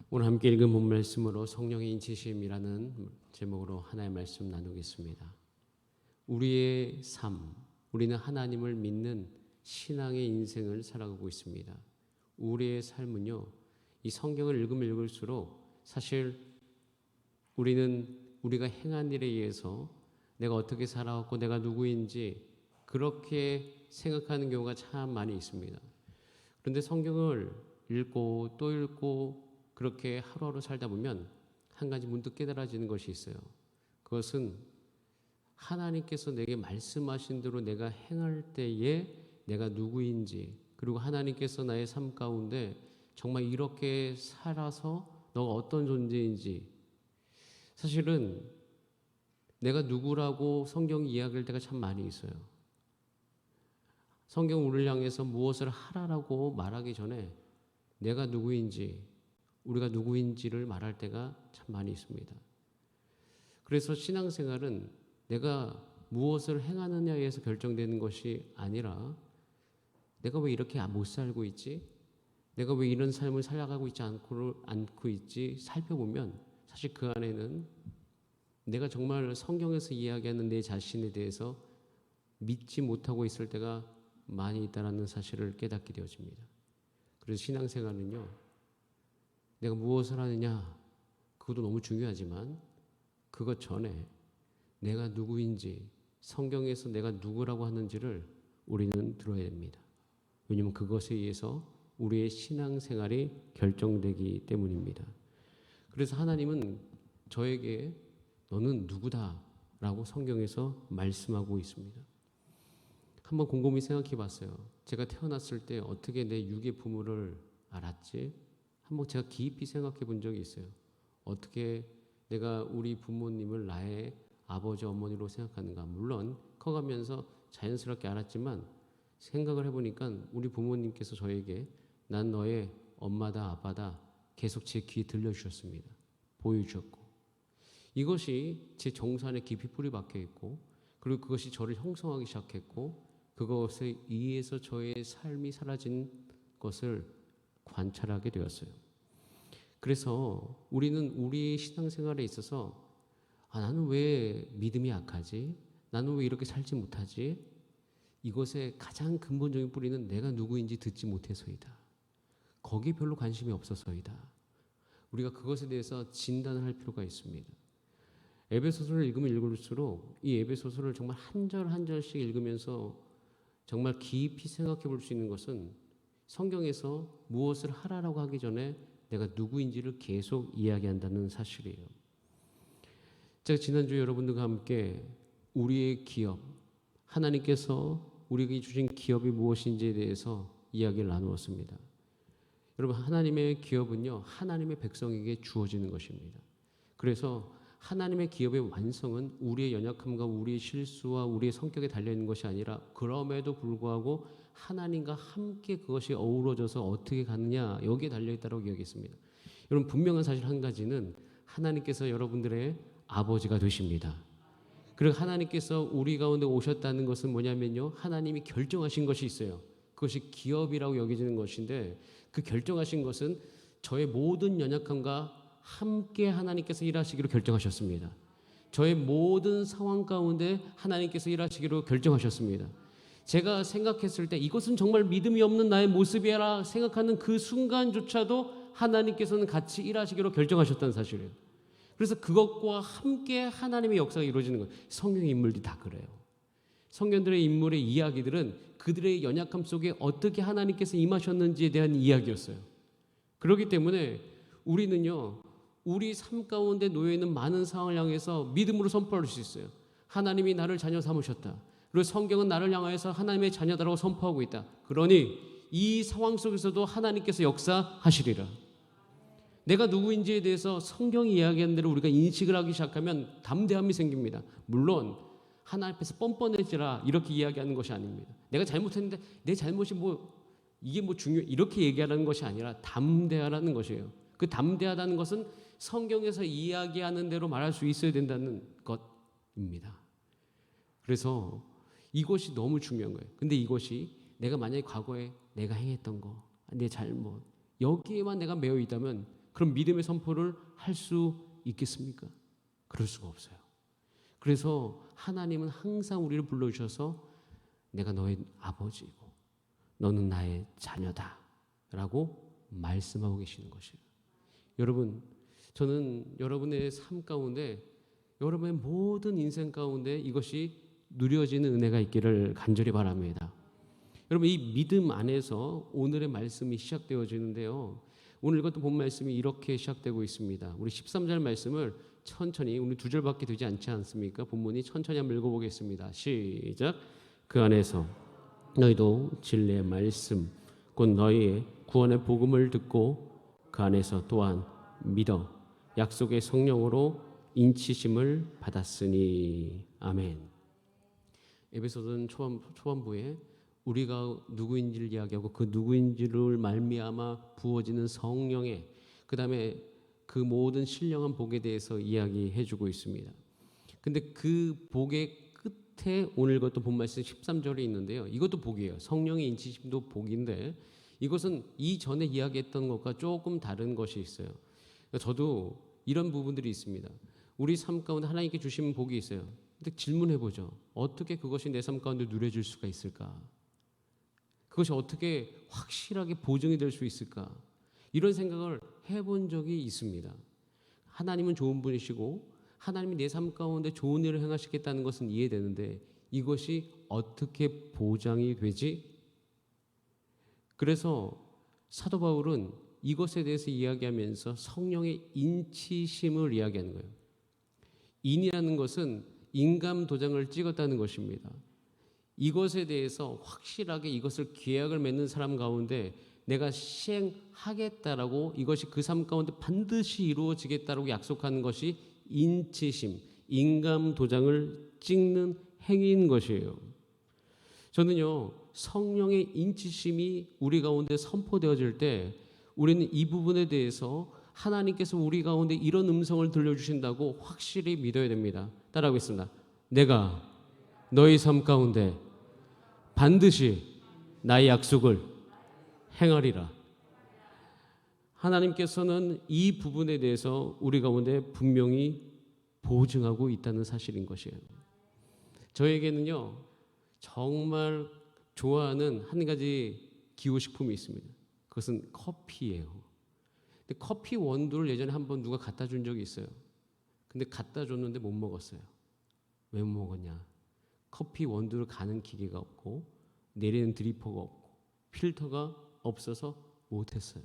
오늘 함께 읽은 본 말씀으로 성령의 인치심이라는 제목으로 하나의 말씀 나누겠습니다. 우리의 삶, 우리는 하나님을 믿는 신앙의 인생을 살아가고 있습니다. 우리의 삶은요, 이 성경을 읽으면 읽을수록 사실 우리가 행한 일에 의해서 내가 어떻게 살아왔고 내가 누구인지 그렇게 생각하는 경우가 참 많이 있습니다. 그런데 성경을 읽고 또 읽고 그렇게 하루하루 살다 보면 한 가지 문득 깨달아지는 것이 있어요. 그것은 하나님께서 내게 말씀하신 대로 내가 행할 때에 내가 누구인지, 그리고 하나님께서 나의 삶 가운데 정말 이렇게 살아서 너가 어떤 존재인지, 사실은 내가 누구라고 성경이 이야기할 때가 참 많이 있어요. 성경 우리를 향해서 무엇을 하라라고 말하기 전에 내가 누구인지, 우리가 누구인지를 말할 때가 참 많이 있습니다. 그래서 신앙생활은 내가 무엇을 행하느냐에 의해서 결정되는 것이 아니라 내가 왜 이렇게 못 살고 있지? 내가 왜 이런 삶을 살아가고 있지 않고 있지? 살펴보면 사실 그 안에는 내가 정말 성경에서 이야기하는 내 자신에 대해서 믿지 못하고 있을 때가 많이 있다는 사실을 깨닫게 되어집니다. 그래서 신앙생활은요, 내가 무엇을 하느냐, 그것도 너무 중요하지만 그것 전에 내가 누구인지, 성경에서 내가 누구라고 하는지를 우리는 들어야 됩니다. 왜냐하면 그것에 의해서 우리의 신앙생활이 결정되기 때문입니다. 그래서 하나님은 저에게 너는 누구다 라고 성경에서 말씀하고 있습니다. 한번 곰곰이 생각해 봤어요. 제가 태어났을 때 어떻게 내 육의 부모를 알았지? 한번 제가 깊이 생각해 본 적이 있어요. 어떻게 내가 우리 부모님을 나의 아버지, 어머니로 생각하는가. 물론 커가면서 자연스럽게 알았지만 생각을 해보니까 우리 부모님께서 저에게 난 너의 엄마다 아빠다 계속 제 귀에 들려주셨습니다. 보여주셨고, 이것이 제 정서 안에 깊이 뿌리 박혀 있고, 그리고 그것이 저를 형성하기 시작했고, 그것에 의해서 저의 삶이 사라진 것을 관찰하게 되었어요. 그래서 우리는 우리의 신앙생활에 있어서 나는 왜 믿음이 약하지? 나는 왜 이렇게 살지 못하지? 이것의 가장 근본적인 뿌리는 내가 누구인지 듣지 못해서이다. 거기에 별로 관심이 없어서이다. 우리가 그것에 대해서 진단을 할 필요가 있습니다. 에베소서를 읽으면 읽을수록 이 에베소서를 정말 한 절 한 절씩 읽으면서 정말 깊이 생각해 볼 수 있는 것은 성경에서 무엇을 하라라고 하기 전에 내가 누구인지를 계속 이야기한다는 사실이에요. 제가 지난주에 여러분들과 함께 우리의 기업, 하나님께서 우리에게 주신 기업이 무엇인지에 대해서 이야기를 나누었습니다. 여러분, 하나님의 기업은요, 하나님의 백성에게 주어지는 것입니다. 그래서 하나님의 기업의 완성은 우리의 연약함과 우리의 실수와 우리의 성격에 달려있는 것이 아니라 그럼에도 불구하고 하나님과 함께 그것이 어우러져서 어떻게 가느냐, 여기에 달려있다고 이야기했습니다. 여러분, 분명한 사실 한 가지는 하나님께서 여러분들의 아버지가 되십니다. 그리고 하나님께서 우리 가운데 오셨다는 것은 뭐냐면요, 하나님이 결정하신 것이 있어요. 그것이 기업이라고 여겨지는 것인데, 그 결정하신 것은 저의 모든 연약함과 함께 하나님께서 일하시기로 결정하셨습니다. 저의 모든 상황 가운데 하나님께서 일하시기로 결정하셨습니다. 제가 생각했을 때 이것은 정말 믿음이 없는 나의 모습이라 생각하는 그 순간조차도 하나님께서는 같이 일하시기로 결정하셨다는 사실이에요. 그래서 그것과 함께 하나님의 역사가 이루어지는 거예요. 성경의 인물들이 다 그래요. 성경들의 인물의 이야기들은 그들의 연약함 속에 어떻게 하나님께서 임하셨는지에 대한 이야기였어요. 그렇기 때문에 우리는요, 우리 삶 가운데 놓여있는 많은 상황을 향해서 믿음으로 선포할 수 있어요. 하나님이 나를 자녀 삼으셨다. 그리고 성경은 나를 향해서 하나님의 자녀다라고 선포하고 있다. 그러니 이 상황 속에서도 하나님께서 역사하시리라. 내가 누구인지에 대해서 성경이 이야기하는 대로 우리가 인식을 하기 시작하면 담대함이 생깁니다. 물론 하나님 앞에서 뻔뻔해지라 이렇게 이야기하는 것이 아닙니다. 내가 잘못했는데 내 잘못이 이게 중요해 이렇게 얘기하라는 것이 아니라 담대하라는 것이에요. 그 담대하다는 것은 성경에서 이야기하는 대로 말할 수 있어야 된다는 것입니다. 그래서 이것이 너무 중요한 거예요. 근데 이것이 내가 만약에 과거에 내가 행했던 거, 내 잘못, 여기에만 내가 매여 있다면 그럼 믿음의 선포를 할 수 있겠습니까? 그럴 수가 없어요. 그래서 하나님은 항상 우리를 불러주셔서 내가 너의 아버지이고 너는 나의 자녀다 라고 말씀하고 계시는 것이에요. 여러분, 저는 여러분의 삶 가운데, 여러분의 모든 인생 가운데 이것이 누려지는 은혜가 있기를 간절히 바랍니다. 여러분, 이 믿음 안에서 오늘의 말씀이 시작되어지는데요. 오늘 이것도 본 말씀이 이렇게 시작되고 있습니다. 우리 13절 말씀을 천천히, 우리 2절밖에 되지 않지 않습니까? 본문이 천천히 한번 읽어보겠습니다. 시작. 그 안에서 너희도 진리의 말씀 곧 너희의 구원의 복음을 듣고 그 안에서 또한 믿어 약속의 성령으로 인치심을 받았으니. 아멘. 에베소서는 초반부에 우리가 누구인지를 이야기하고 그 누구인지를 말미암아 부어지는 성령의, 그 다음에 그 모든 신령한 복에 대해서 이야기해주고 있습니다. 근데 그 복의 끝에 오늘 것도 본 말씀 13절에 있는데요. 이것도 복이에요. 성령의 인치심도 복인데 이것은 이전에 이야기했던 것과 조금 다른 것이 있어요. 저도 이런 부분들이 있습니다. 우리 삶 가운데 하나님께 주시는 복이 있어요. 근데 질문해보죠. 어떻게 그것이 내 삶 가운데 누려질 수가 있을까? 그것이 어떻게 확실하게 보증이 될 수 있을까? 이런 생각을 해본 적이 있습니다. 하나님은 좋은 분이시고 하나님이 내 삶 가운데 좋은 일을 행하시겠다는 것은 이해되는데 이것이 어떻게 보장이 되지? 그래서 사도 바울은 이것에 대해서 이야기하면서 성령의 인치심을 이야기하는 거예요. 인이라는 것은 인감 도장을 찍었다는 것입니다. 이것에 대해서 확실하게 이것을 계약을 맺는 사람 가운데 내가 시행하겠다라고, 이것이 그 삶 가운데 반드시 이루어지겠다라고 약속하는 것이 인치심, 인감 도장을 찍는 행위인 것이에요. 저는요, 성령의 인치심이 우리 가운데 선포되어질 때 우리는 이 부분에 대해서 하나님께서 우리 가운데 이런 음성을 들려주신다고 확실히 믿어야 됩니다. 따라하겠습니다. 내가 너희 삶 가운데 반드시 나의 약속을 행하리라. 하나님께서는 이 부분에 대해서 우리 가운데 분명히 보증하고 있다는 사실인 것이에요. 저에게는요, 정말 좋아하는 한 가지 기호식품이 있습니다. 그것은 커피예요. 근데 커피 원두를 예전에 한번 누가 갖다 준 적이 있어요. 근데 갖다 줬는데 못 먹었어요. 왜 못 먹었냐? 커피 원두를 가는 기계가 없고 내리는 드리퍼가 없고 필터가 없어서 못했어요.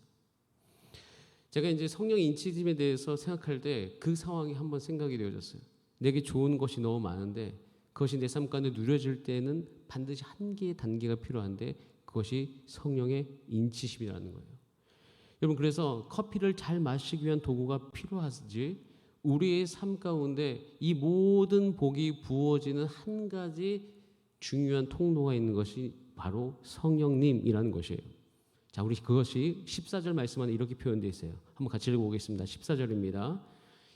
제가 이제 성령의 인치심에 대해서 생각할 때 그 상황이 한번 생각이 되어졌어요. 내게 좋은 것이 너무 많은데 그것이 내 삶 가운데 누려질 때는 반드시 한 개의 단계가 필요한데 그것이 성령의 인치심이라는 거예요. 여러분, 그래서 커피를 잘 마시기 위한 도구가 필요하지, 우리의 삶 가운데 이 모든 복이 부어지는 한 가지 중요한 통로가 있는 것이 바로 성령님이라는 것이에요. 자, 우리 그것이 14절 말씀 안에 이렇게 표현되어 있어요. 한번 같이 읽어보겠습니다. 14절입니다.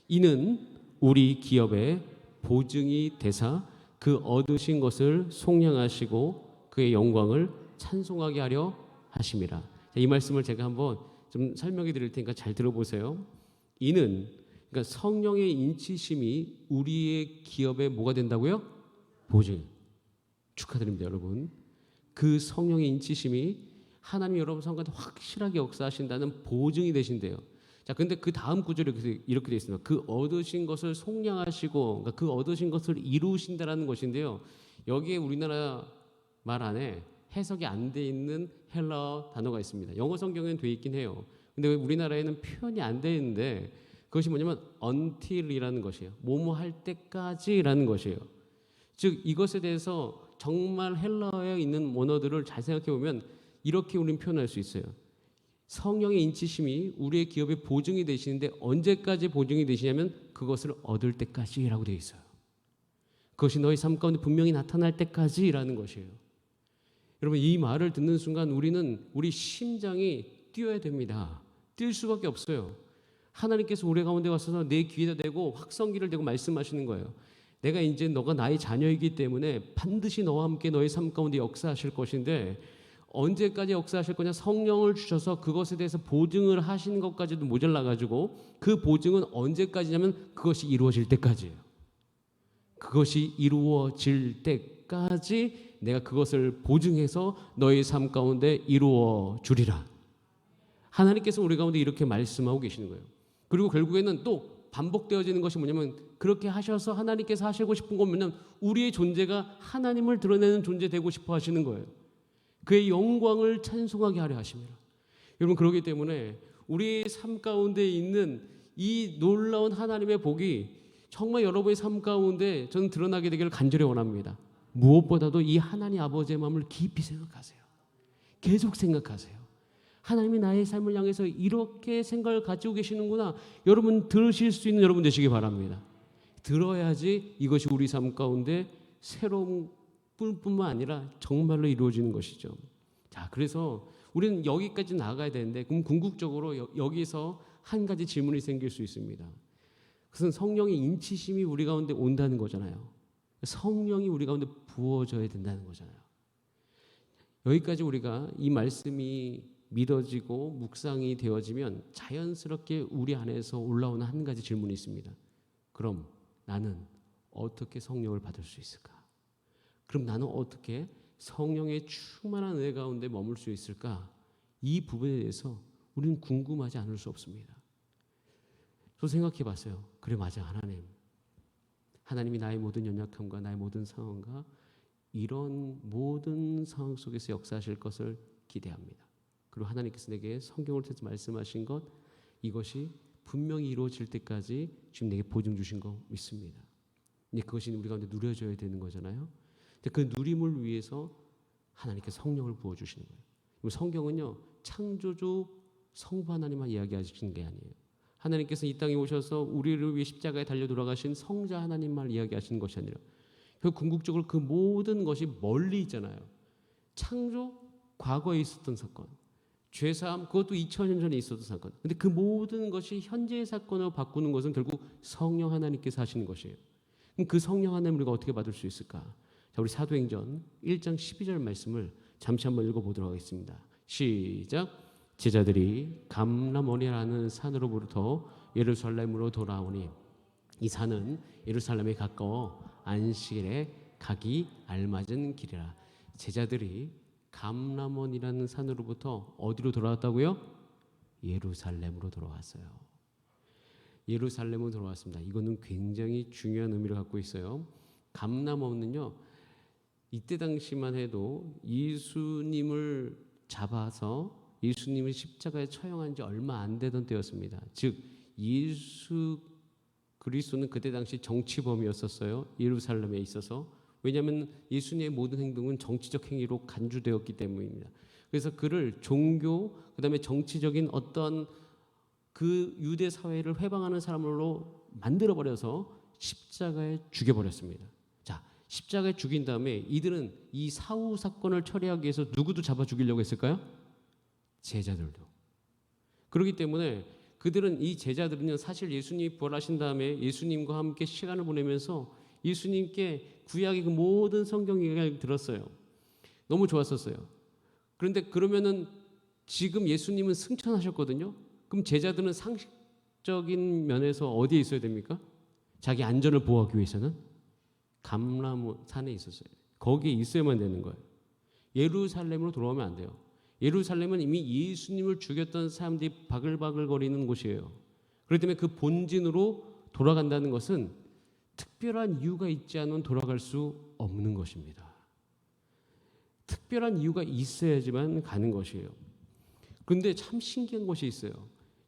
이는 우리 기업의 보증이 되사 그 얻으신 것을 속량하시고 그의 영광을 찬송하게 하려 하심이라. 자, 이 말씀을 제가 한번 좀 설명해 드릴 테니까 잘 들어보세요. 이는, 그러니까 성령의 인치심이 우리의 기업에 뭐가 된다고요? 보증. 축하드립니다, 여러분. 그 성령의 인치심이 하나님이 여러분 삶 가운데 확실하게 역사하신다는 보증이 되신대요. 자, 근데 그 다음 구절에 이렇게 되어 있습니다. 그 얻으신 것을 속량하시고, 그러니까 그 얻으신 것을 이루신다라는 것인데요. 여기에 우리나라 말 안에 해석이 안 돼 있는 헬라어 단어가 있습니다. 영어 성경에는 돼 있긴 해요. 근데 우리나라에는 표현이 안 돼 있는데 그것이 뭐냐면 until이라는 것이에요. 뭐뭐 할 때까지라는 것이에요. 즉 이것에 대해서 정말 헬라어에 있는 원어들을 잘 생각해 보면 이렇게 우리는 표현할 수 있어요. 성령의 인치심이 우리의 기업에 보증이 되시는데 언제까지 보증이 되시냐면 그것을 얻을 때까지라고 되어 있어요. 그것이 너희 삶 가운데 분명히 나타날 때까지라는 것이에요. 여러분, 이 말을 듣는 순간 우리 심장이 뛰어야 됩니다. 뛸 수밖에 없어요. 하나님께서 우리 가운데 와서 내 귀에다 대고 확성기를 대고 말씀하시는 거예요. 내가 이제 너가 나의 자녀이기 때문에 반드시 너와 함께 너의 삶 가운데 역사하실 것인데 언제까지 역사하실 거냐? 성령을 주셔서 그것에 대해서 보증을 하시는 것까지도 모자라가지고 그 보증은 언제까지냐면 그것이 이루어질 때까지예요. 그것이 이루어질 때까지 내가 그것을 보증해서 너의 삶 가운데 이루어 주리라. 하나님께서 우리 가운데 이렇게 말씀하고 계시는 거예요. 그리고 결국에는 또 반복되어지는 것이 뭐냐면 그렇게 하셔서 하나님께서 하시고 싶은 건 뭐냐면 우리의 존재가 하나님을 드러내는 존재 되고 싶어 하시는 거예요. 그의 영광을 찬송하게 하려 하십니다. 여러분, 그렇기 때문에 우리의 삶 가운데 있는 이 놀라운 하나님의 복이 정말 여러분의 삶 가운데 저는 드러나게 되기를 간절히 원합니다. 무엇보다도 이 하나님 아버지의 마음을 깊이 생각하세요. 계속 생각하세요. 하나님이 나의 삶을 향해서 이렇게 생각을 가지고 계시는구나. 여러분 들으실 수 있는 여러분 되시기 바랍니다. 들어야지 이것이 우리 삶 가운데 새로운 뿐만 아니라 정말로 이루어지는 것이죠. 자, 그래서 우리는 여기까지 나아가야 되는데 그럼 궁극적으로 여기서 한 가지 질문이 생길 수 있습니다. 그것은 성령의 인치심이 우리 가운데 온다는 거잖아요. 성령이 우리 가운데 부어져야 된다는 거잖아요. 여기까지 우리가 이 말씀이 믿어지고 묵상이 되어지면 자연스럽게 우리 안에서 올라오는 한 가지 질문이 있습니다. 그럼 나는 어떻게 성령을 받을 수 있을까? 그럼 나는 어떻게 성령의 충만한 은혜 가운데 머물 수 있을까? 이 부분에 대해서 우리는 궁금하지 않을 수 없습니다. 저 생각해 봤어요. 그래, 맞아. 하나님이 나의 모든 연약함과 나의 모든 상황과 이런 모든 상황 속에서 역사하실 것을 기대합니다. 그리고 하나님께서 내게 성경을 통해서 말씀하신 것, 이것이 분명히 이루어질 때까지 지금 내게 보증 주신 거 믿습니다. 근데 그것이 우리 가운데 누려져야 되는 거잖아요. 근데 그 누림을 위해서 하나님께 성령을 부어주시는 거예요. 성경은요, 창조주 성부 하나님만 이야기하시는 게 아니에요. 하나님께서 이 땅에 오셔서 우리를 위해 십자가에 달려 돌아가신 성자 하나님만 이야기하시는 것이 아니라 궁극적으로 그 모든 것이 멀리 있잖아요. 창조, 과거에 있었던 사건, 죄사함, 그것도 2000년 전에 있었던 사건. 근데 그 모든 것이 현재의 사건으로 바꾸는 것은 결국 성령 하나님께서 하시는 것이에요. 그럼 그 성령 하나님을 우리가 어떻게 받을 수 있을까? 자, 우리 사도행전 1장 12절 말씀을 잠시 한번 읽어보도록 하겠습니다. 시작. 제자들이 감람원이라는 산으로부터 예루살렘으로 돌아오니 이 산은 예루살렘에 가까워 안식일에 가기 알맞은 길이라. 제자들이 감람원이라는 산으로부터 어디로 돌아왔다고요? 예루살렘으로 돌아왔어요. 예루살렘으로 돌아왔습니다. 이거는 굉장히 중요한 의미를 갖고 있어요. 감람원은요, 이때 당시만 해도 예수님을 잡아서 예수님을 십자가에 처형한 지 얼마 안 되던 때였습니다. 즉 예수 그리스도는 그때 당시 정치범이었었어요. 예루살렘에 있어서. 왜냐하면 예수님의 모든 행동은 정치적 행위로 간주되었기 때문입니다. 그래서 그를 종교, 그다음에 정치적인 어떤 그 유대 사회를 회방하는 사람으로 만들어버려서 십자가에 죽여버렸습니다. 자, 십자가에 죽인 다음에 이들은 이 사후 사건을 처리하기 위해서 누구도 잡아 죽이려고 했을까요? 제자들도. 그렇기 때문에 그들은, 이 제자들은요, 사실 예수님이 부활하신 다음에 예수님과 함께 시간을 보내면서 예수님께 구약의 그 모든 성경 이야기를 들었어요. 너무 좋았었어요. 그런데 그러면은 지금 예수님은 승천하셨거든요. 그럼 제자들은 상식적인 면에서 어디에 있어야 됩니까? 자기 안전을 보호하기 위해서는 감람산에 있었어요. 거기에 있어야만 되는 거예요. 예루살렘으로 돌아오면 안 돼요. 예루살렘은 이미 예수님을 죽였던 사람들이 바글바글거리는 곳이에요. 그렇기 때문에 그 본진으로 돌아간다는 것은 특별한 이유가 있지 않으면 돌아갈 수 없는 것입니다. 특별한 이유가 있어야지만 가는 것이에요. 그런데 참 신기한 것이 있어요.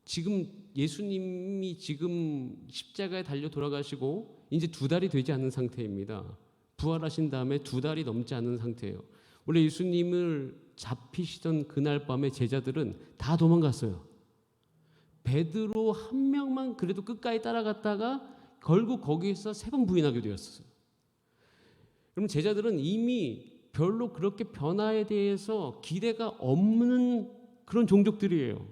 지금 예수님이 지금 십자가에 달려 돌아가시고 이제 2달이 되지 않은 상태입니다. 부활하신 다음에 2달이 넘지 않은 상태예요. 원래 예수님을 잡히시던 그날 밤에 제자들은 다 도망갔어요. 베드로 한 명만 그래도 끝까지 따라갔다가 결국 거기에서 3번 부인하게 되었어요. 그럼 제자들은 이미 별로 그렇게 변화에 대해서 기대가 없는 그런 종족들이에요.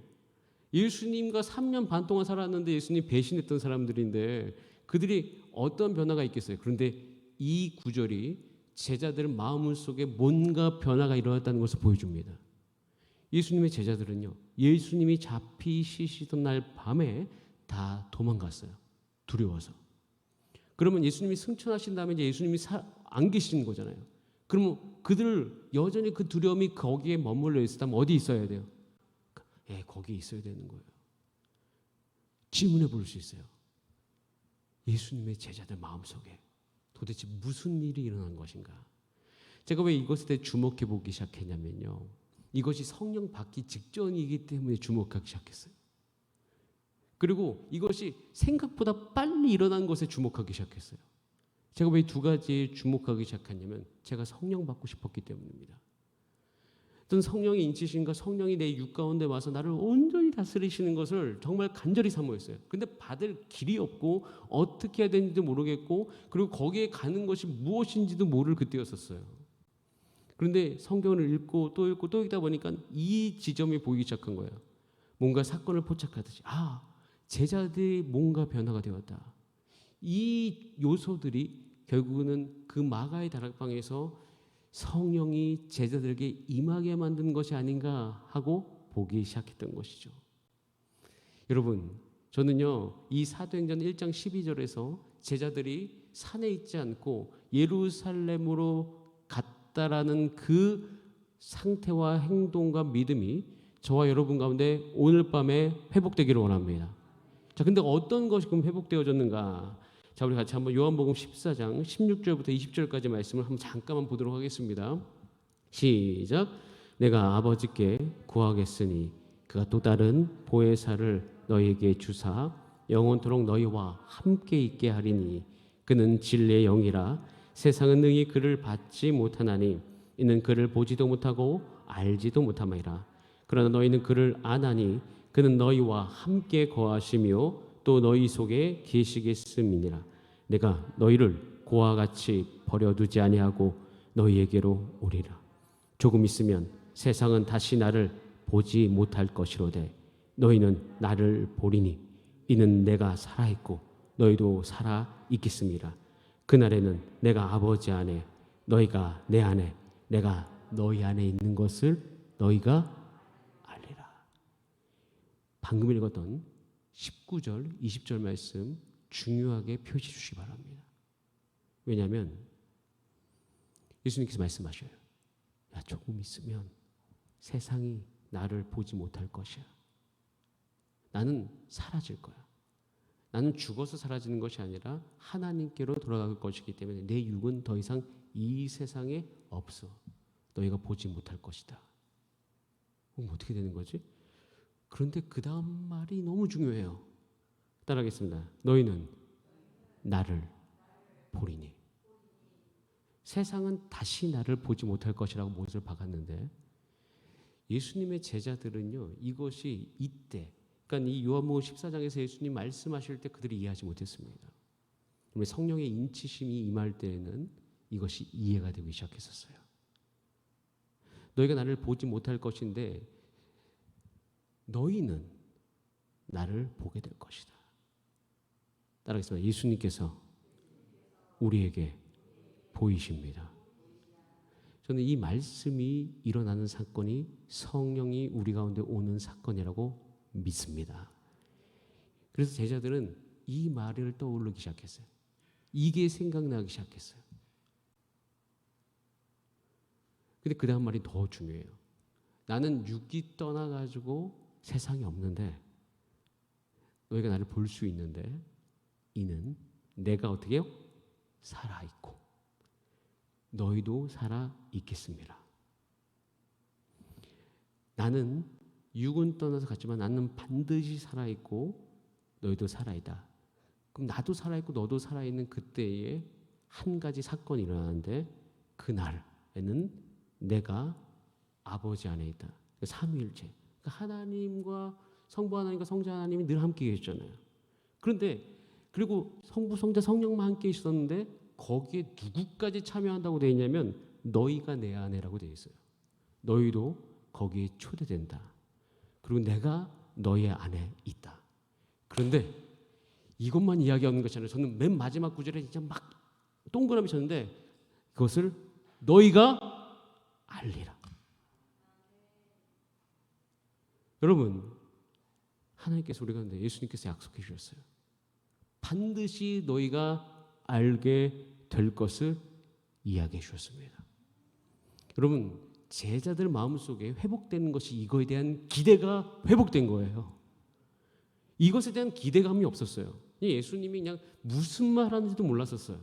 예수님과 3년 반 동안 살았는데 예수님 배신했던 사람들인데 그들이 어떤 변화가 있겠어요? 그런데 이 구절이 제자들 마음 속에 뭔가 변화가 일어났다는 것을 보여줍니다. 예수님의 제자들은요, 예수님이 잡히시던 날 밤에 다 도망갔어요. 두려워서. 그러면 예수님이 승천하신 다음에 이제 예수님이 안 계시는 거잖아요. 그러면 그들 여전히 그 두려움이 거기에 머물러 있었다면 어디 있어야 돼요? 거기에 있어야 되는 거예요. 질문해 볼 수 있어요. 예수님의 제자들 마음속에 도대체 무슨 일이 일어난 것인가? 제가 왜 이것에 대해 주목해 보기 시작했냐면요, 이것이 성령 받기 직전이기 때문에 주목하기 시작했어요. 그리고 이것이 생각보다 빨리 일어난 것에 주목하기 시작했어요. 제가 왜 두 가지에 주목하기 시작했냐면 제가 성령 받고 싶었기 때문입니다. 어떤 성령의 인치심과 성령이 내 육 가운데 와서 나를 온전히 다스리시는 것을 정말 간절히 사모했어요. 근데 받을 길이 없고 어떻게 해야 되는지도 모르겠고, 그리고 거기에 가는 것이 무엇인지도 모를 그때였었어요. 그런데 성경을 읽고 또 읽고 또 읽다 보니까 이 지점이 보이기 시작한 거예요. 뭔가 사건을 포착하듯이 제자들이 뭔가 변화가 되었다. 이 요소들이 결국은 그 마가의 다락방에서 성령이 제자들에게 임하게 만든 것이 아닌가 하고 보기 시작했던 것이죠. 여러분, 저는요, 이 사도행전 1장 12절에서 제자들이 산에 있지 않고 예루살렘으로 갔다라는 그 상태와 행동과 믿음이 저와 여러분 가운데 오늘 밤에 회복되기를 원합니다. 자, 근데 어떤 것이 그럼 회복되어졌는가? 자, 우리 같이 한번 요한복음 14장 16절부터 20절까지 말씀을 한번 잠깐만 보도록 하겠습니다. 시작. 내가 아버지께 구하겠으니 그가 또 다른 보혜사를 너희에게 주사 영원토록 너희와 함께 있게 하리니 그는 진리의 영이라 세상은 능히 그를 받지 못하나니 이는 그를 보지도 못하고 알지도 못함이라. 그러나 너희는 그를 아나니 그는 너희와 함께 거하시며 또 너희 속에 계시겠음이니라. 내가 너희를 고와 같이 버려두지 아니하고 너희에게로 오리라. 조금 있으면 세상은 다시 나를 보지 못할 것이로되 너희는 나를 보리니 이는 내가 살아있고 너희도 살아있겠음이라. 그날에는 내가 아버지 안에 너희가 내 안에 내가 너희 안에 있는 것을 너희가 알리라. 방금 읽었던 19절, 20절 말씀 중요하게 표시해 주시기 바랍니다. 왜냐하면 예수님께서 말씀하셔요. 야, 조금 있으면 세상이 나를 보지 못할 것이야. 나는 사라질 거야. 나는 죽어서 사라지는 것이 아니라 하나님께로 돌아갈 것이기 때문에 내 육은 더 이상 이 세상에 없어. 너희가 보지 못할 것이다. 그럼 어떻게 되는 거지? 그런데 그 다음 말이 너무 중요해요. 따라하겠습니다. 너희는 나를 보리니. 세상은 다시 나를 보지 못할 것이라고 못을 박았는데 예수님의 제자들은요, 이것이 이때, 그러니까 이 요한복음 14장에서 예수님 말씀하실 때 그들이 이해하지 못했습니다. 성령의 인치심이 임할 때에는 이것이 이해가 되기 시작했었어요. 너희가 나를 보지 못할 것인데 너희는 나를 보게 될 것이다. 따라하겠습니다. 예수님께서 우리에게 보이십니다. 저는 이 말씀이 일어나는 사건이 성령이 우리 가운데 오는 사건이라고 믿습니다. 그래서 제자들은 이 말을 떠오르기 시작했어요. 이게 생각나기 시작했어요. 근데 그 다음 말이 더 중요해요. 나는 육이 떠나가지고 세상에 없는데 너희가 나를 볼 수 있는데 이는 내가 어떻게 해요? 살아있고 너희도 살아있겠습니다. 나는 육은 떠나서 갔지만 나는 반드시 살아있고 너희도 살아있다. 그럼 나도 살아있고 너도 살아있는 그때에 한 가지 사건이 일어나는데 그날에는 내가 아버지 안에 있다. 삼위일체. 하나님과 성부 하나님과 성자 하나님이 늘 함께 계셨잖아요. 그런데 그리고 성부, 성자, 성령만 함께 있었는데 거기에 누구까지 참여한다고 되어 있냐면 너희가 내 안에라고 되어 있어요. 너희도 거기에 초대된다. 그리고 내가 너희 안에 있다. 그런데 이것만 이야기하는 것이 아니라 저는 맨 마지막 구절에 진짜 막 동그라미 쳤는데 그것을 너희가 알리라. 여러분, 하나님께서 우리 가운데 예수님께서 약속해 주셨어요. 반드시 너희가 알게 될 것을 이야기해 주셨습니다. 여러분, 제자들 마음속에 회복되는 것이 이거에 대한 기대가 회복된 거예요. 이것에 대한 기대감이 없었어요. 예수님이 그냥 무슨 말 하는지도 몰랐었어요.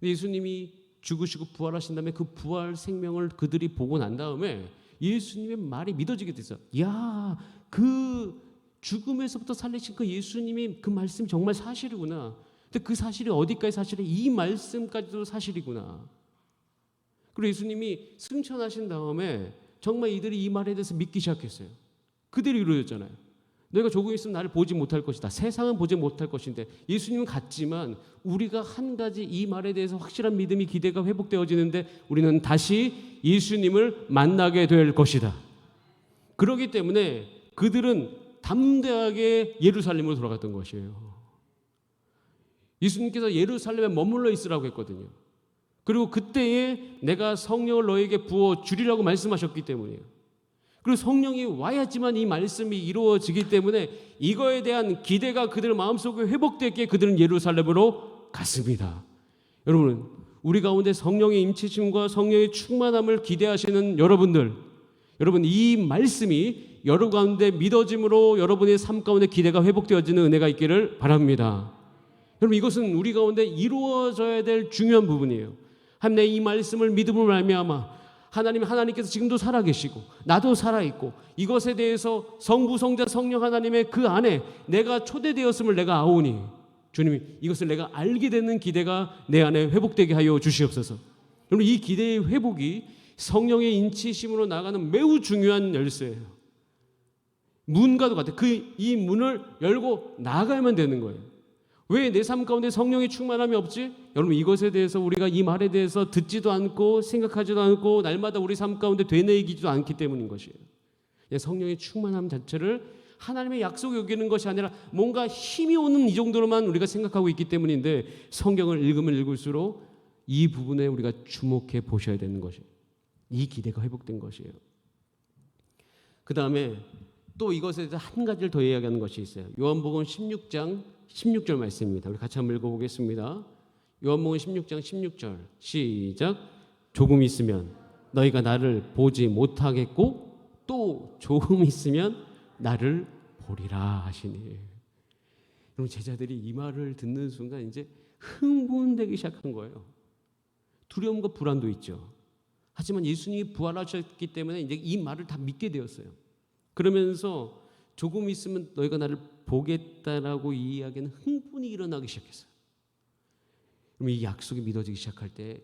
예수님이 죽으시고 부활하신 다음에 그 부활 생명을 그들이 보고 난 다음에 예수님의 말이 믿어지게 됐어요. 야, 그 죽음에서부터 살리신 그 예수님이 그 말씀이 정말 사실이구나. 근데 그 사실이 어디까지 사실이 이 말씀까지도 사실이구나. 그리고 예수님이 승천하신 다음에 정말 이들이 이 말에 대해서 믿기 시작했어요. 그들이 이루어졌잖아요. 너희가 조금 있으면 나를 보지 못할 것이다. 세상은 보지 못할 것인데 예수님은 갔지만 우리가 한 가지 이 말에 대해서 확실한 믿음이 기대가 회복되어지는데 우리는 다시 예수님을 만나게 될 것이다. 그렇기 때문에 그들은 담대하게 예루살렘으로 돌아갔던 것이에요. 예수님께서 예루살렘에 머물러 있으라고 했거든요. 그리고 그때에 내가 성령을 너에게 부어 주리라고 말씀하셨기 때문이에요. 그리고 성령이 와야지만 이 말씀이 이루어지기 때문에 이거에 대한 기대가 그들 마음속에 회복됐기에 그들은 예루살렘으로 갔습니다. 여러분, 우리 가운데 성령의 임치심과 성령의 충만함을 기대하시는 여러분들, 여러분 이 말씀이 여러분 가운데 믿어짐으로 여러분의 삶 가운데 기대가 회복되어지는 은혜가 있기를 바랍니다. 여러분, 이것은 우리 가운데 이루어져야 될 중요한 부분이에요. 하나님, 이 말씀을 믿음으로 말미암아 하나님께서 지금도 살아계시고 나도 살아있고 이것에 대해서 성부, 성자, 성령 하나님의 그 안에 내가 초대되었음을 내가 아오니 주님이 이것을 내가 알게 되는 기대가 내 안에 회복되게 하여 주시옵소서. 여러분, 이 기대의 회복이 성령의 인치심으로 나가는 매우 중요한 열쇠예요. 문과도 같아요. 이 문을 열고 나가야만 되는 거예요. 왜 내 삶 가운데 성령의 충만함이 없지? 여러분, 이것에 대해서 우리가 이 말에 대해서 듣지도 않고 생각하지도 않고 날마다 우리 삶 가운데 되뇌이기도 않기 때문인 것이에요. 성령의 충만함 자체를 하나님의 약속을 여기는 것이 아니라 뭔가 힘이 오는 이 정도로만 우리가 생각하고 있기 때문인데 성경을 읽으면 읽을수록 이 부분에 우리가 주목해 보셔야 되는 것이에요. 이 기대가 회복된 것이에요. 그 다음에 또 이것에 대해서 한 가지를 더 이야기하는 것이 있어요. 요한복음 16장 16절 말씀입니다. 우리 같이 한번 읽어보겠습니다. 요한복음 16장 16절 시작. 조금 있으면 너희가 나를 보지 못하겠고 또 조금 있으면 나를 보리라 하시니. 여러분, 제자들이 이 말을 듣는 순간 이제 흥분되기 시작한 거예요. 두려움과 불안도 있죠. 하지만 예수님이 부활하셨기 때문에 이제 이 말을 다 믿게 되었어요. 그러면서 조금 있으면 너희가 나를 보겠다라고 이 이야기는 흥분이 일어나기 시작했어요. 그럼 이 약속이 믿어지기 시작할 때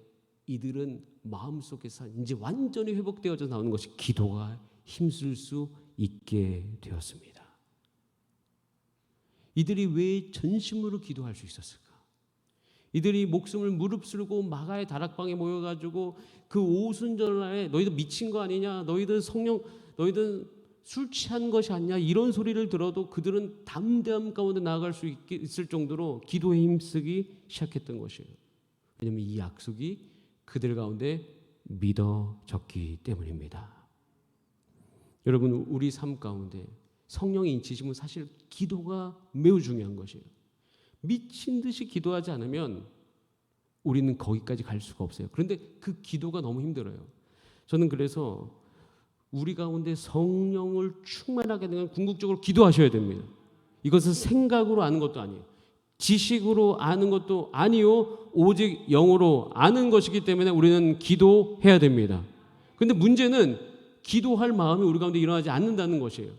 이들은 마음속에서 이제 완전히 회복되어져 나오는 것이 기도가 힘쓸 수 있게 되었습니다. 이들이 왜 전심으로 기도할 수 있었을까? 이들이 목숨을 무릅쓰고 마가의 다락방에 모여가지고 그 오순절날에 너희들 미친 거 아니냐? 너희들 술 취한 것이 아니냐? 이런 소리를 들어도 그들은 담대함 가운데 나아갈 수 있을 정도로 기도에 힘쓰기 시작했던 것이에요. 왜냐하면 이 약속이 그들 가운데 믿어졌기 때문입니다. 여러분, 우리 삶 가운데 성령의 인치심은 사실 기도가 매우 중요한 것이에요. 미친 듯이 기도하지 않으면 우리는 거기까지 갈 수가 없어요. 그런데 그 기도가 너무 힘들어요. 저는 그래서 우리 가운데 성령을 충만하게 되면 궁극적으로 기도하셔야 됩니다. 이것은 생각으로 아는 것도 아니에요. 지식으로 아는 것도 아니요. 오직 영으로 아는 것이기 때문에 우리는 기도해야 됩니다. 그런데 문제는 기도할 마음이 우리 가운데 일어나지 않는다는 것이에요.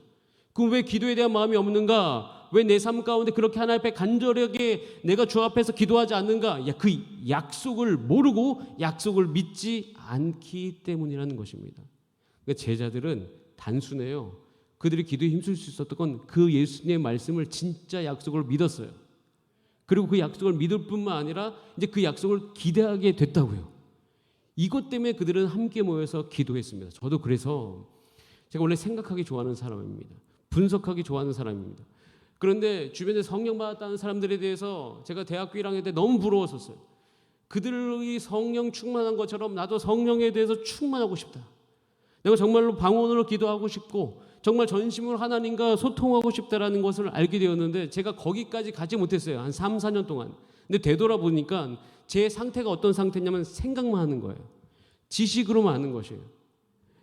그럼 왜 기도에 대한 마음이 없는가? 왜 내 삶 가운데 그렇게 하나님 앞에 간절하게 내가 주 앞에서 기도하지 않는가? 그 약속을 모르고 약속을 믿지 않기 때문이라는 것입니다. 제자들은 단순해요. 그들이 기도에 힘쓸 수 있었던 건 그 예수님의 말씀을 진짜 약속을 믿었어요. 그리고 그 약속을 믿을 뿐만 아니라 이제 그 약속을 기대하게 됐다고요. 이것 때문에 그들은 함께 모여서 기도했습니다. 저도 그래서 제가 원래 생각하기 좋아하는 사람입니다. 분석하기 좋아하는 사람입니다. 그런데 주변에 성령 받았다는 사람들에 대해서 제가 대학교 1학년 때 너무 부러웠었어요. 그들이 성령 충만한 것처럼 나도 성령에 대해서 충만하고 싶다. 내가 정말로 방언으로 기도하고 싶고 정말 전심으로 하나님과 소통하고 싶다라는 것을 알게 되었는데 제가 거기까지 가지 못했어요. 한 3, 4년 동안. 근데 되돌아보니까 제 상태가 어떤 상태냐면 생각만 하는 거예요. 지식으로만 하는 것이에요.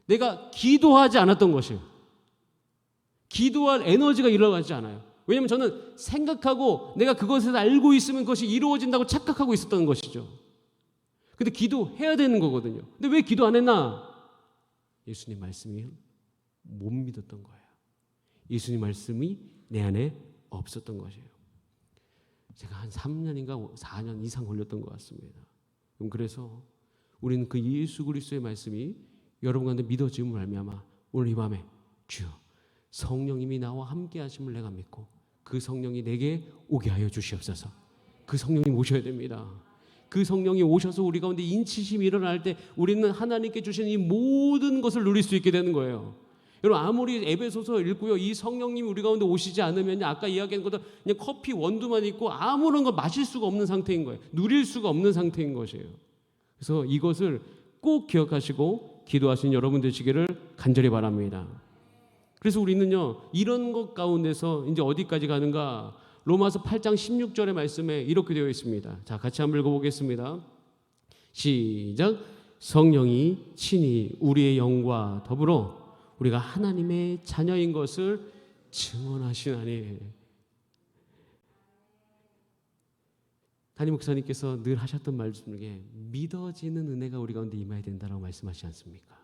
내가 기도하지 않았던 것이에요. 기도할 에너지가 일어나지 않아요. 왜냐하면 저는 생각하고 내가 그것을 알고 있으면 그것이 이루어진다고 착각하고 있었던 것이죠. 근데 기도해야 되는 거거든요. 근데 왜 기도 안 했나? 예수님 말씀이 못 믿었던 거예요. 예수님 말씀이 내 안에 없었던 것이에요. 제가 한 3년인가 4년 이상 걸렸던 것 같습니다. 그래서 우리는 그 예수 그리스도의 말씀이 여러분 가운데 믿어짐을 말미암아 오늘 이 밤에 주여 성령님이 나와 함께 하심을 내가 믿고 그 성령이 내게 오게 하여 주시옵소서. 그 성령이 오셔야 됩니다. 그 성령이 오셔서 우리 가운데 인치심이 일어날 때 우리는 하나님께 주신 이 모든 것을 누릴 수 있게 되는 거예요. 여러분 아무리 에베소서 읽고요 이 성령님이 우리 가운데 오시지 않으면 아까 이야기한 것도 그냥 커피 원두만 있고 아무런 걸 마실 수가 없는 상태인 거예요. 누릴 수가 없는 상태인 것이에요. 그래서 이것을 꼭 기억하시고 기도하시는 여러분 되시기를 간절히 바랍니다. 그래서 우리는요 이런 것 가운데서 이제 어디까지 가는가? 로마서 8장 16절의 말씀에 이렇게 되어 있습니다. 자, 같이 한번 읽어보겠습니다. 시작. 성령이 친히 우리의 영과 더불어 우리가 하나님의 자녀인 것을 증언하시나니. 담임 목사님께서 늘 하셨던 말씀 중에 믿어지는 은혜가 우리 가운데 임해야 된다라고 말씀하시지 않습니까?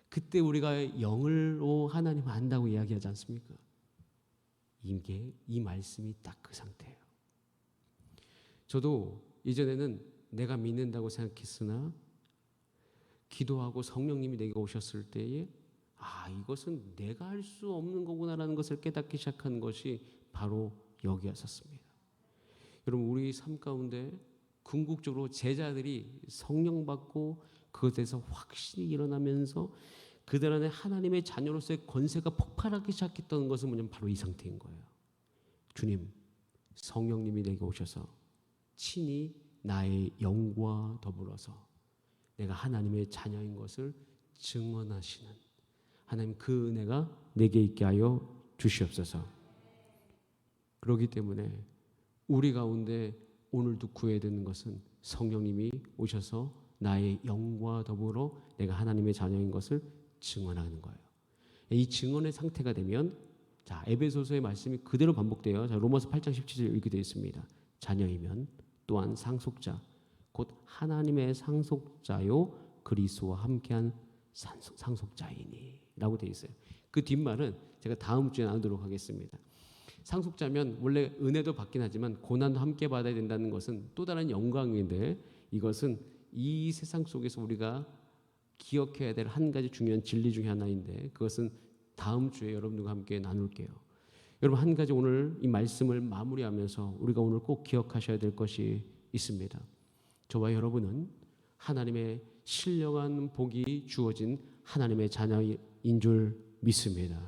그때 우리가 영으로 하나님 안다고 이야기하지 않습니까? 이게 이 말씀이 딱 그 상태예요. 저도 이전에는 내가 믿는다고 생각했으나 기도하고 성령님이 내게 오셨을 때에 이것은 내가 할 수 없는 거구나라는 것을 깨닫기 시작한 것이 바로 여기였었습니다. 여러분 우리 삶 가운데 궁극적으로 제자들이 성령 받고 그것에서 확신이 일어나면서 그들 안에 하나님의 자녀로서의 권세가 폭발하기 시작했던 것은 뭐냐면 바로 이 상태인 거예요. 주님, 성령님이 내게 오셔서 친히 나의 영과 더불어서 내가 하나님의 자녀인 것을 증언하시는 하나님 그 은혜가 내게 있게 하여 주시옵소서. 그렇기 때문에 우리 가운데 오늘도 구해야 되는 것은 성령님이 오셔서 나의 영과 더불어 내가 하나님의 자녀인 것을 증언하는 거예요. 이 증언의 상태가 되면 자 에베소서의 말씀이 그대로 반복돼요. 자, 로마서 8장 17절 이렇게 되어 있습니다. 자녀이면 또한 상속자 곧 하나님의 상속자요 그리스도와 함께한 상속자이니 라고 되어 있어요. 그 뒷말은 제가 다음 주에 나누도록 하겠습니다. 상속자면 원래 은혜도 받긴 하지만 고난도 함께 받아야 된다는 것은 또 다른 영광인데 이것은 이 세상 속에서 우리가 기억해야 될 한 가지 중요한 진리 중에 하나인데 그것은 다음 주에 여러분들과 함께 나눌게요. 여러분 한 가지 오늘 이 말씀을 마무리하면서 우리가 오늘 꼭 기억하셔야 될 것이 있습니다. 저와 여러분은 하나님의 신령한 복이 주어진 하나님의 자녀인 줄 믿습니다.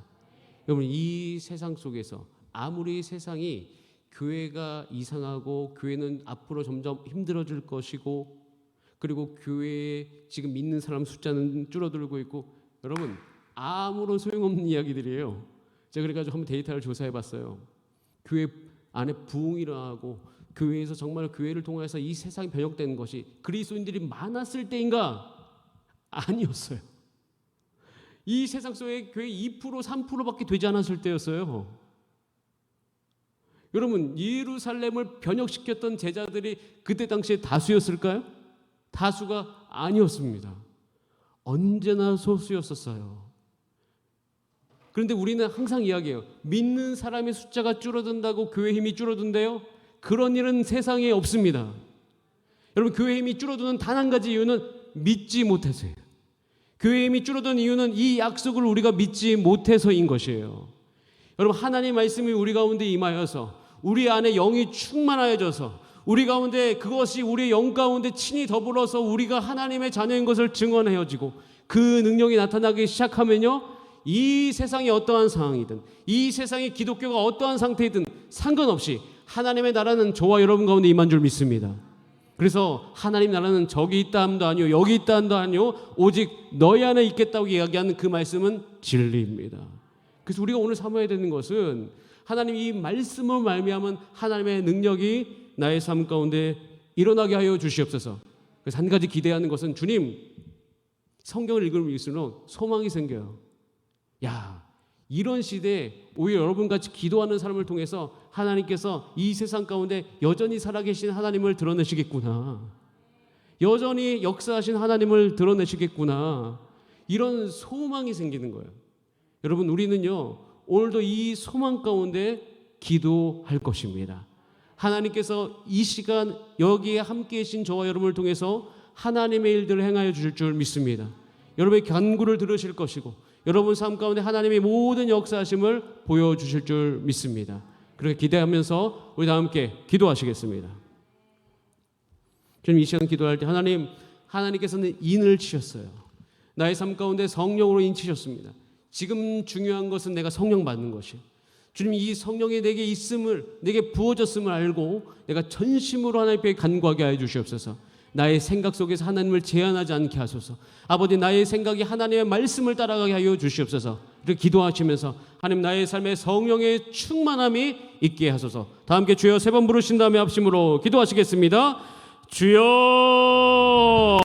여러분 이 세상 속에서 아무리 세상이 교회가 이상하고 교회는 앞으로 점점 힘들어질 것이고 그리고 교회에 지금 믿는 사람 숫자는 줄어들고 있고 여러분 아무런 소용없는 이야기들이에요. 제가 그래가지고 한번 데이터를 조사해봤어요. 교회 안에 부흥이 일어나고 교회에서 정말 교회를 통해서 이 세상이 변혁된 것이 그리스도인들이 많았을 때인가? 아니었어요. 이 세상 속에 교회 2% 3%밖에 되지 않았을 때였어요. 여러분 예루살렘을 변혁시켰던 제자들이 그때 당시에 다수였을까요? 다수가 아니었습니다. 언제나 소수였었어요. 그런데 우리는 항상 이야기해요. 믿는 사람의 숫자가 줄어든다고 교회 힘이 줄어든대요? 그런 일은 세상에 없습니다. 여러분 교회 힘이 줄어드는 단 한 가지 이유는 믿지 못해서예요. 교회 힘이 줄어드는 이유는 이 약속을 우리가 믿지 못해서인 것이에요. 여러분 하나님의 말씀이 우리 가운데 임하여서 우리 안에 영이 충만하여져서 우리 가운데 그것이 우리의 영 가운데 친히 더불어서 우리가 하나님의 자녀인 것을 증언해지고 그 능력이 나타나기 시작하면요 이 세상이 어떠한 상황이든 이 세상의 기독교가 어떠한 상태이든 상관없이 하나님의 나라는 저와 여러분 가운데 임한 줄 믿습니다. 그래서 하나님 나라는 저기 있다 함도 아니요 여기 있다 함도 아니요 오직 너희 안에 있겠다고 이야기하는 그 말씀은 진리입니다. 그래서 우리가 오늘 삼아야 되는 것은 하나님 이 말씀을 말미암은 하나님의 능력이 나의 삶 가운데 일어나게 하여 주시옵소서. 그래서 한 가지 기대하는 것은 주님, 성경을 읽을수록 소망이 생겨요. 야, 이런 시대에 오히려 여러분같이 기도하는 사람을 통해서 하나님께서 이 세상 가운데 여전히 살아계신 하나님을 드러내시겠구나. 여전히 역사하신 하나님을 드러내시겠구나. 이런 소망이 생기는 거예요. 여러분, 우리는요 오늘도 이 소망 가운데 기도할 것입니다. 하나님께서 이 시간 여기에 함께 계신 저와 여러분을 통해서 하나님의 일들을 행하여 주실 줄 믿습니다. 여러분의 간구를 들으실 것이고 여러분 삶 가운데 하나님의 모든 역사하심을 보여주실 줄 믿습니다. 그렇게 기대하면서 우리 다 함께 기도하시겠습니다. 주님, 이 시간 기도할 때 하나님께서는 인을 치셨어요. 나의 삶 가운데 성령으로 인치셨습니다. 지금 중요한 것은 내가 성령 받는 것이에요. 주님, 이 성령이 내게 있음을, 내게 부어졌음을 알고 내가 전심으로 하나님께 간구하게 하여 주시옵소서. 나의 생각 속에서 하나님을 제한하지 않게 하소서. 아버지, 나의 생각이 하나님의 말씀을 따라가게 하여 주시옵소서. 이렇게 기도하시면서 하나님, 나의 삶에 성령의 충만함이 있게 하소서. 다 함께 주여 세 번 부르신 다음에 합심으로 기도하시겠습니다. 주여.